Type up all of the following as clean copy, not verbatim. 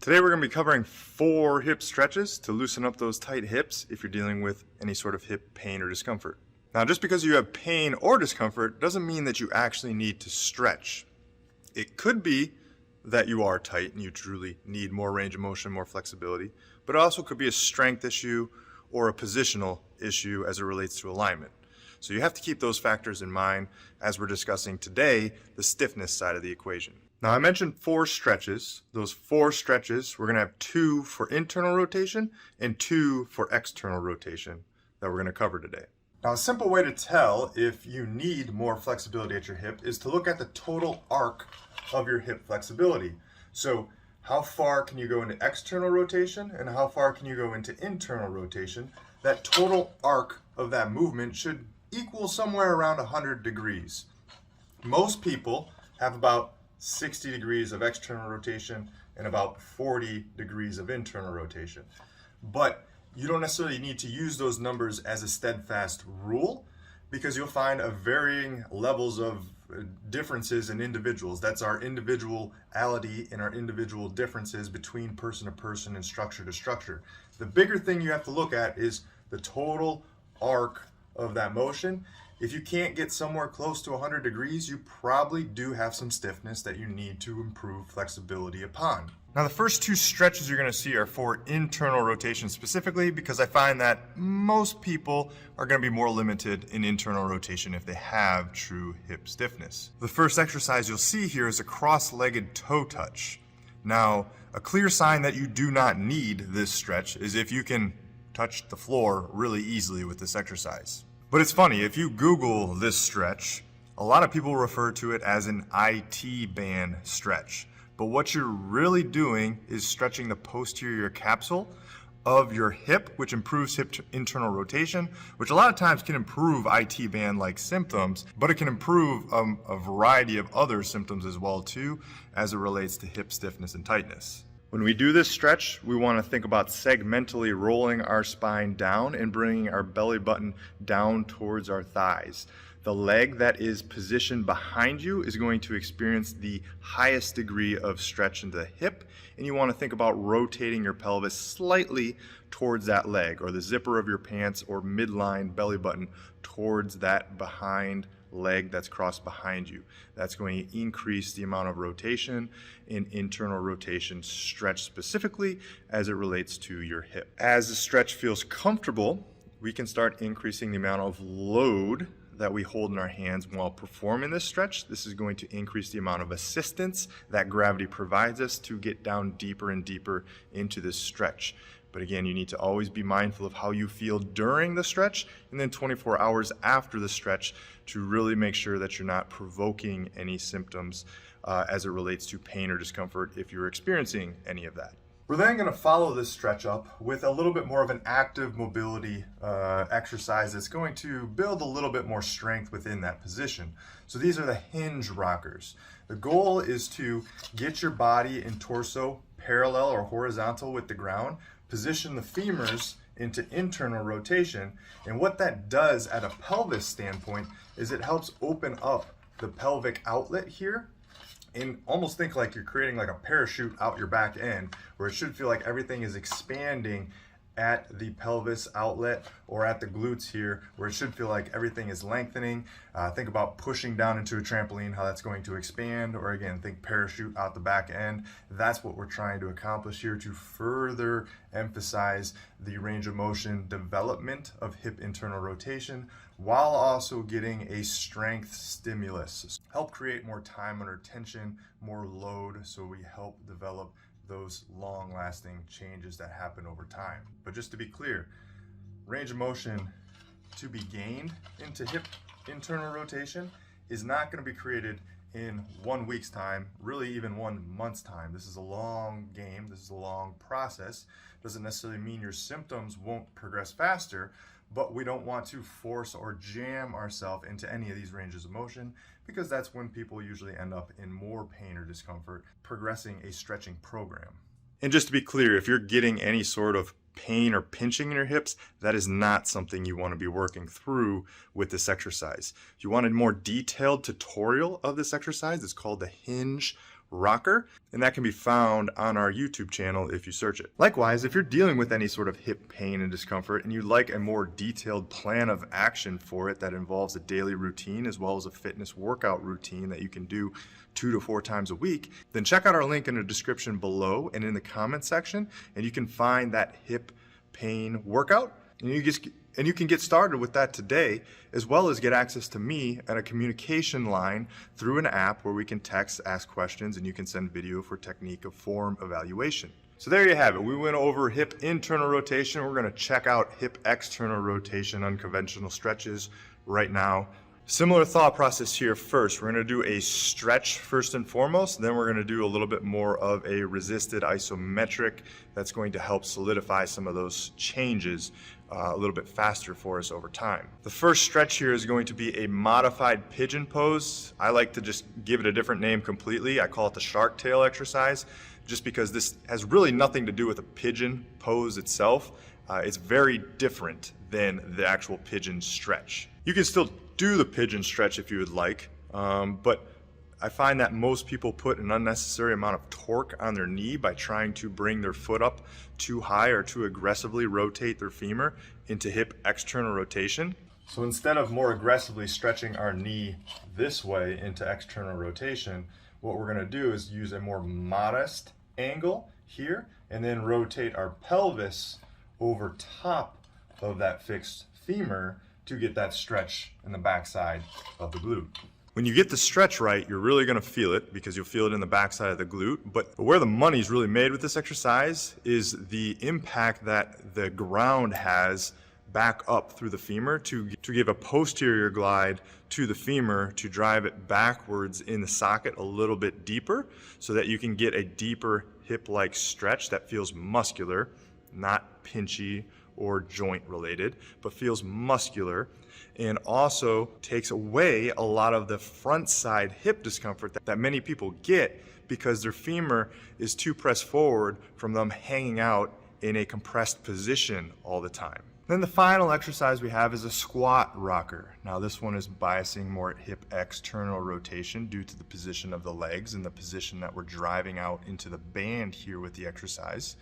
Today we're going to be covering 4 hip stretches to loosen up those tight hips if you're dealing with any sort of hip pain or discomfort. Now, just because you have pain or discomfort doesn't mean that you actually need to stretch. It could be that you are tight and you truly need more range of motion, more flexibility, but it also could be a strength issue or a positional issue as it relates to alignment. So you have to keep those factors in mind as we're discussing today the stiffness side of the equation. Now, I mentioned 4 stretches. Those 4 stretches, we're going to have 2 for internal rotation and 2 for external rotation that we're going to cover today. Now, a simple way to tell if you need more flexibility at your hip is to look at the total arc of your hip flexibility. So how far can you go into external rotation and how far can you go into internal rotation? That total arc of that movement should equal somewhere around 100 degrees. Most people have about 60 degrees of external rotation and about 40 degrees of internal rotation. But you don't necessarily need to use those numbers as a steadfast rule because you'll find varying levels of differences in individuals. That's our individuality and our individual differences between person to person and structure to structure. The bigger thing you have to look at is the total arc of that motion. If you can't get somewhere close to 100 degrees, you probably do have some stiffness that you need to improve flexibility upon. Now, the first 2 stretches you're going to see are for internal rotation specifically because I find that most people are going to be more limited in internal rotation if they have true hip stiffness. The first exercise you'll see here is a cross-legged toe touch. Now, a clear sign that you do not need this stretch is if you can touch the floor really easily with this exercise. But it's funny, if you Google this stretch, a lot of people refer to it as an IT band stretch. But what you're really doing is stretching the posterior capsule of your hip, which improves hip internal rotation, which a lot of times can improve IT band-like symptoms, but it can improve a variety of other symptoms as well too, as it relates to hip stiffness and tightness. When we do this stretch, we want to think about segmentally rolling our spine down and bringing our belly button down towards our thighs. The leg that is positioned behind you is going to experience the highest degree of stretch in the hip, and you want to think about rotating your pelvis slightly towards that leg, or the zipper of your pants or midline belly button towards that behind leg that's crossed behind you. That's going to increase the amount of rotation and internal rotation stretch specifically as it relates to your hip. As the stretch feels comfortable, we can start increasing the amount of load that we hold in our hands while performing this stretch. This is going to increase the amount of assistance that gravity provides us to get down deeper and deeper into this stretch. But again, you need to always be mindful of how you feel during the stretch and then 24 hours after the stretch to really make sure that you're not provoking any symptoms as it relates to pain or discomfort if you're experiencing any of that. We're then going to follow this stretch up with a little bit more of an active mobility exercise that's going to build a little bit more strength within that position. So these are the hinge rockers. The goal is to get your body and torso parallel or horizontal with the ground, position the femurs into internal rotation, and what that does at a pelvis standpoint is it helps open up the pelvic outlet here, and almost think like you're creating like a parachute out your back end, where it should feel like everything is expanding at the pelvis outlet or at the glutes here, where it should feel like everything is lengthening. Think about pushing down into a trampoline, how that's going to expand, or again, think parachute out the back end. That's what we're trying to accomplish here to further emphasize the range of motion development of hip internal rotation while also getting a strength stimulus. Help create more time under tension, more load, so we help develop those long-lasting changes that happen over time. But just to be clear, range of motion to be gained into hip internal rotation is not going to be created in 1 week's time, really even 1 month's time. This is a long game, this is a long process. Doesn't necessarily mean your symptoms won't progress faster, but we don't want to force or jam ourselves into any of these ranges of motion because that's when people usually end up in more pain or discomfort progressing a stretching program. And just to be clear, if you're getting any sort of pain or pinching in your hips, that is not something you want to be working through with this exercise. If you want a more detailed tutorial of this exercise, it's called the hinge rocker, and that can be found on our YouTube channel if you search it. Likewise, if you're dealing with any sort of hip pain and discomfort and you'd like a more detailed plan of action for it that involves a daily routine as well as a fitness workout routine that you can do 2 to 4 times a week, then check out our link in the description below and in the comment section, and you can find that hip pain workout, and you can get started with that today, as well as get access to me and a communication line through an app where we can text, ask questions, and you can send video for technique of form evaluation. So there you have it. We went over hip internal rotation. We're going to check out hip external rotation, unconventional stretches right now. Similar thought process here first. We're going to do a stretch first and foremost, then we're going to do a little bit more of a resisted isometric that's going to help solidify some of those changes a little bit faster for us over time. The first stretch here is going to be a modified pigeon pose. I like to just give it a different name completely. I call it the shark tail exercise, just because this has really nothing to do with a pigeon pose itself. It's very different than the actual pigeon stretch. You can still do the pigeon stretch if you would like, but I find that most people put an unnecessary amount of torque on their knee by trying to bring their foot up too high or too aggressively rotate their femur into hip external rotation. So instead of more aggressively stretching our knee this way into external rotation, what we're going to do is use a more modest angle here and then rotate our pelvis over top of that fixed femur to get that stretch in the backside of the glute. When you get the stretch right, you're really going to feel it because you'll feel it in the backside of the glute. But where the money's really made with this exercise is the impact that the ground has back up through the femur to give a posterior glide to the femur to drive it backwards in the socket a little bit deeper so that you can get a deeper hip-like stretch that feels muscular, not pinchy or joint related, but feels muscular, and also takes away a lot of the front side hip discomfort that many people get because their femur is too pressed forward from them hanging out in a compressed position all the time. Then the final exercise we have is a squat rocker. Now this one is biasing more at hip external rotation due to the position of the legs and the position that we're driving out into the band here with the exercise.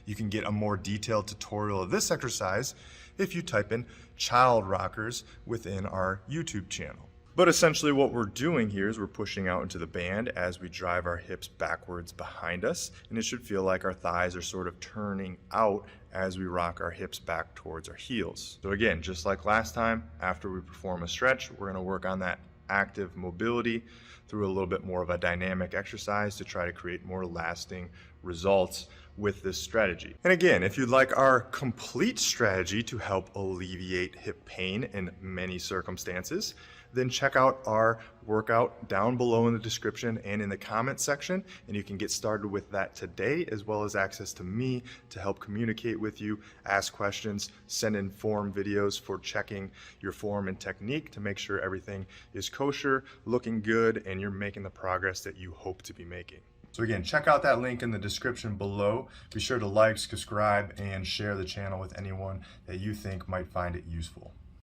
You can get a more detailed tutorial of this exercise if you type in child rockers within our YouTube channel. But essentially what we're doing here is we're pushing out into the band as we drive our hips backwards behind us, and it should feel like our thighs are sort of turning out as we rock our hips back towards our heels. So again, just like last time, after we perform a stretch, we're going to work on that active mobility through a little bit more of a dynamic exercise to try to create more lasting results with this strategy. And again, if you'd like our complete strategy to help alleviate hip pain in many circumstances, then check out our workout down below in the description and in the comment section, and you can get started with that today, as well as access to me to help communicate with you, ask questions, send in form videos for checking your form and technique to make sure everything is kosher, looking good, and you're making the progress that you hope to be making. So again, check out that link in the description below. Be sure to like, subscribe, and share the channel with anyone that you think might find it useful.